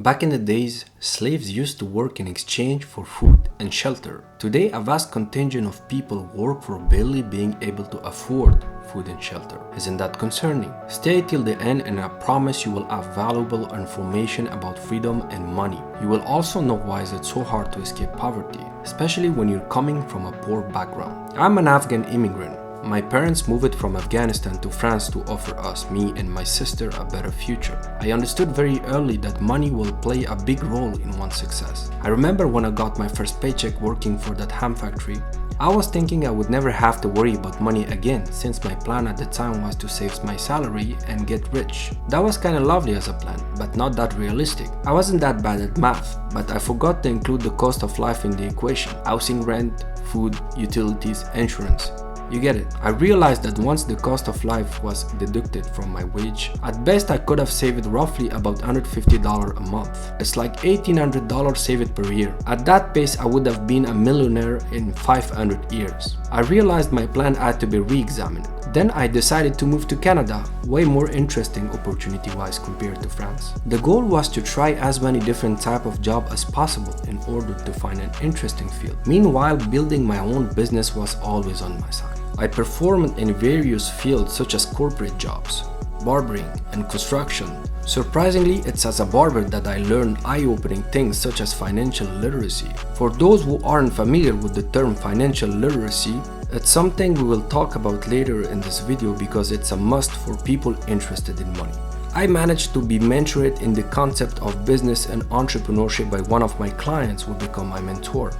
Back in the days, slaves used to work in exchange for food and shelter. Today, a vast contingent of people work for barely being able to afford food and shelter. Isn't that concerning? Stay till the end and I promise you will have valuable information about freedom and money. You will also know why is it so hard to escape poverty, especially when you're coming from a poor background. I'm an Afghan immigrant. My parents moved from Afghanistan to France to offer us, me and my sister, a better future. I understood very early that money will play a big role in one's success. I remember when I got my first paycheck working for that ham factory, I was thinking I would never have to worry about money again since my plan at the time was to save my salary and get rich. That was kinda lovely as a plan, but not that realistic. I wasn't that bad at math, but I forgot to include the cost of life in the equation: housing, rent, food, utilities, insurance. You get it. I realized that once the cost of life was deducted from my wage, at best I could have saved roughly about $150 a month. It's like $1,800 saved per year. At that pace, I would have been a millionaire in 500 years. I realized my plan had to be re-examined. Then I decided to move to Canada, way more interesting opportunity-wise compared to France. The goal was to try as many different types of jobs as possible in order to find an interesting field. Meanwhile, building my own business was always on my side. I performed in various fields such as corporate jobs, barbering, and construction. Surprisingly, it's as a barber that I learned eye-opening things such as financial literacy. For those who aren't familiar with the term financial literacy, it's something we will talk about later in this video because it's a must for people interested in money. I managed to be mentored in the concept of business and entrepreneurship by one of my clients who became my mentor.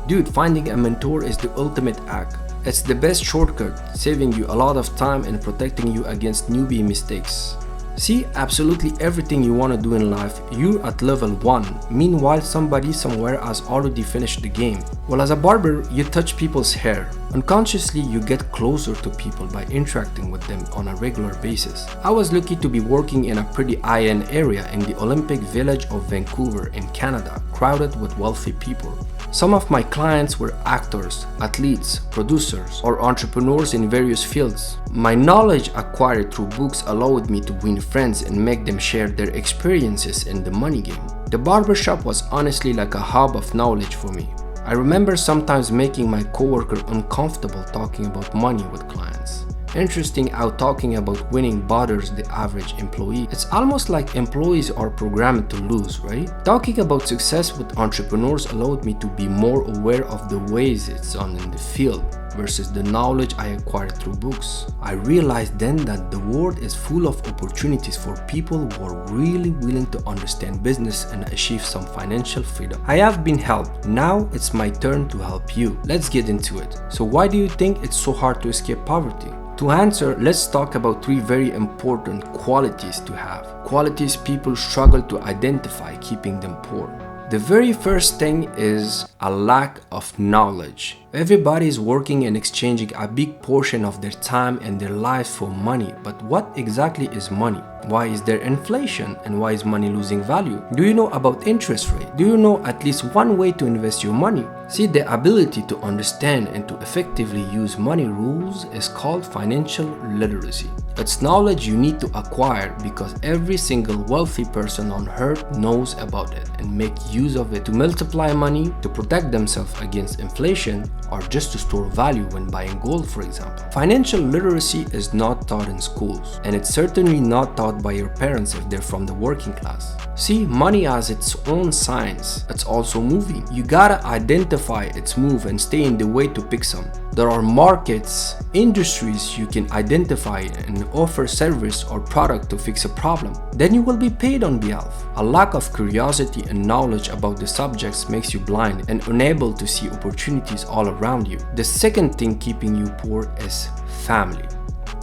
Dude, finding a mentor is the ultimate hack. It's the best shortcut, saving you a lot of time and protecting you against newbie mistakes. See absolutely everything you want to do in life, you're at level 1, meanwhile somebody somewhere has already finished the game. Well, as a barber, you touch people's hair. Unconsciously, you get closer to people by interacting with them on a regular basis. I was lucky to be working in a pretty high-end area in the Olympic Village of Vancouver in Canada, crowded with wealthy people. Some of my clients were actors, athletes, producers, or entrepreneurs in various fields. My knowledge acquired through books allowed me to win friends and make them share their experiences in the money game. The barbershop was honestly like a hub of knowledge for me. I remember sometimes making my coworker uncomfortable talking about money with clients. Interesting how talking about winning bothers the average employee. It's almost like employees are programmed to lose, right? Talking about success with entrepreneurs allowed me to be more aware of the ways it's done in the field versus the knowledge I acquired through books. I realized then that the world is full of opportunities for people who are really willing to understand business and achieve some financial freedom. I have been helped. Now it's my turn to help you. Let's get into it. So why do you think it's so hard to escape poverty? To answer, let's talk about 3 very important qualities to have. Qualities people struggle to identify, keeping them poor. The very first thing is a lack of knowledge. Everybody is working and exchanging a big portion of their time and their lives for money. But what exactly is money? Why is there inflation and why is money losing value? Do you know about interest rate? Do you know at least one way to invest your money? See, the ability to understand and to effectively use money rules is called financial literacy. It's knowledge you need to acquire because every single wealthy person on earth knows about it and make use of it to multiply money, to protect themselves against inflation, or just to store value when buying gold, for example. Financial literacy is not taught in schools, and it's certainly not taught by your parents if they're from the working class. See, money has its own science. It's also moving. You gotta identify its move and stay in the way to pick some. There are markets, industries you can identify and offer service or product to fix a problem. Then you will be paid on behalf. A lack of curiosity and knowledge about the subjects makes you blind and unable to see opportunities all around you. The second thing keeping you poor is family.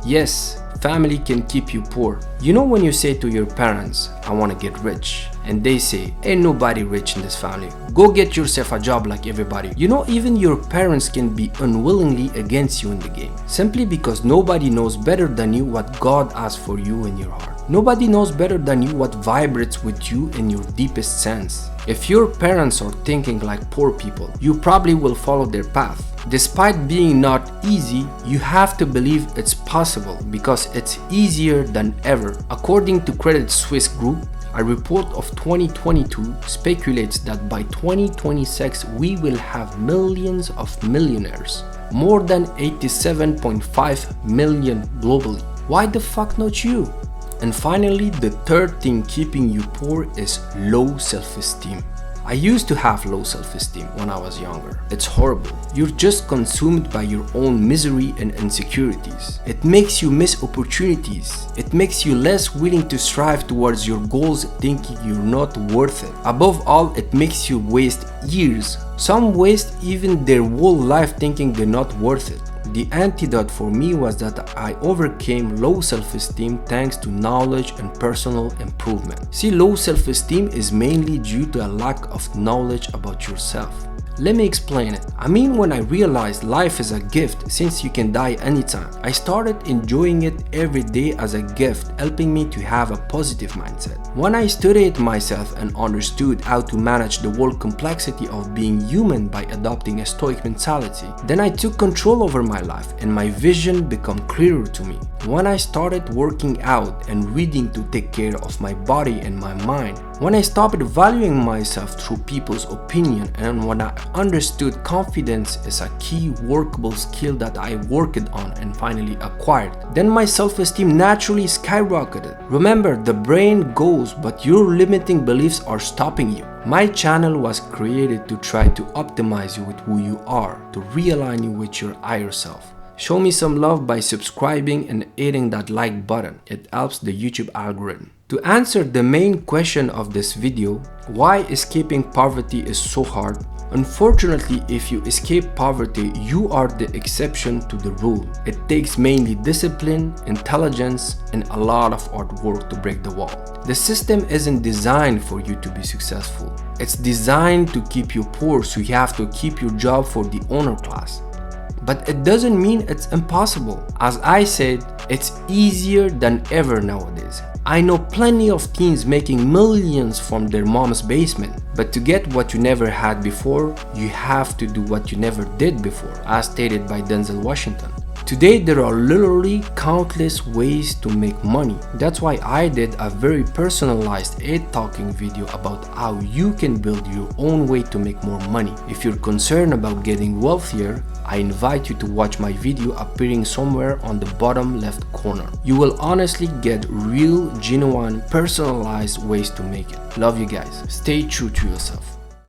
Yes, family can keep you poor. You know when you say to your parents, I want to get rich, and they say, ain't nobody rich in this family. Go get yourself a job like everybody. You know, even your parents can be unwillingly against you in the game, simply because nobody knows better than you what God has for you in your heart. Nobody knows better than you what vibrates with you in your deepest sense. If your parents are thinking like poor people, you probably will follow their path. Despite being not easy, you have to believe it's possible because it's easier than ever. According to Credit Suisse Group, A report of 2022 speculates that by 2026 we will have millions of millionaires, more than 87.5 million globally. Why the fuck not you? And finally, the third thing keeping you poor is low self-esteem. I used to have low self-esteem when I was younger. It's horrible. You're just consumed by your own misery and insecurities. It makes you miss opportunities. It makes you less willing to strive towards your goals, thinking you're not worth it. Above all, it makes you waste years. Some waste even their whole life thinking they're not worth it. The antidote for me was that I overcame low self-esteem thanks to knowledge and personal improvement. See, low self-esteem is mainly due to a lack of knowledge about yourself. Let me explain it. I mean, when I realized life is a gift since you can die anytime, I started enjoying it every day as a gift, helping me to have a positive mindset. When I studied myself and understood how to manage the whole complexity of being human by adopting a stoic mentality, then I took control over my life and my vision became clearer to me. When I started working out and reading to take care of my body and my mind, when I stopped valuing myself through people's opinion, and when I understood confidence is a key workable skill that I worked on and finally acquired, then my self-esteem naturally skyrocketed. Remember, the brain goes, but your limiting beliefs are stopping you. My channel was created to try to optimize you with who you are, to realign you with your higher self. Show me some love by subscribing and hitting that like button. It helps the YouTube algorithm. To answer the main question of this video, why escaping poverty is so hard? Unfortunately, if you escape poverty, you are the exception to the rule. It takes mainly discipline, intelligence, and a lot of hard work to break the wall. The system isn't designed for you to be successful. It's designed to keep you poor, so you have to keep your job for the owner class. But it doesn't mean it's impossible. As I said, it's easier than ever nowadays. I know plenty of teens making millions from their mom's basement. But to get what you never had before, you have to do what you never did before, as stated by Denzel Washington. Today, there are literally countless ways to make money. That's why I did a very personalized talking video about how you can build your own way to make more money. If you're concerned about getting wealthier, I invite you to watch my video appearing somewhere on the bottom left corner. You will honestly get real, genuine, personalized ways to make it. Love you guys. Stay true to yourself.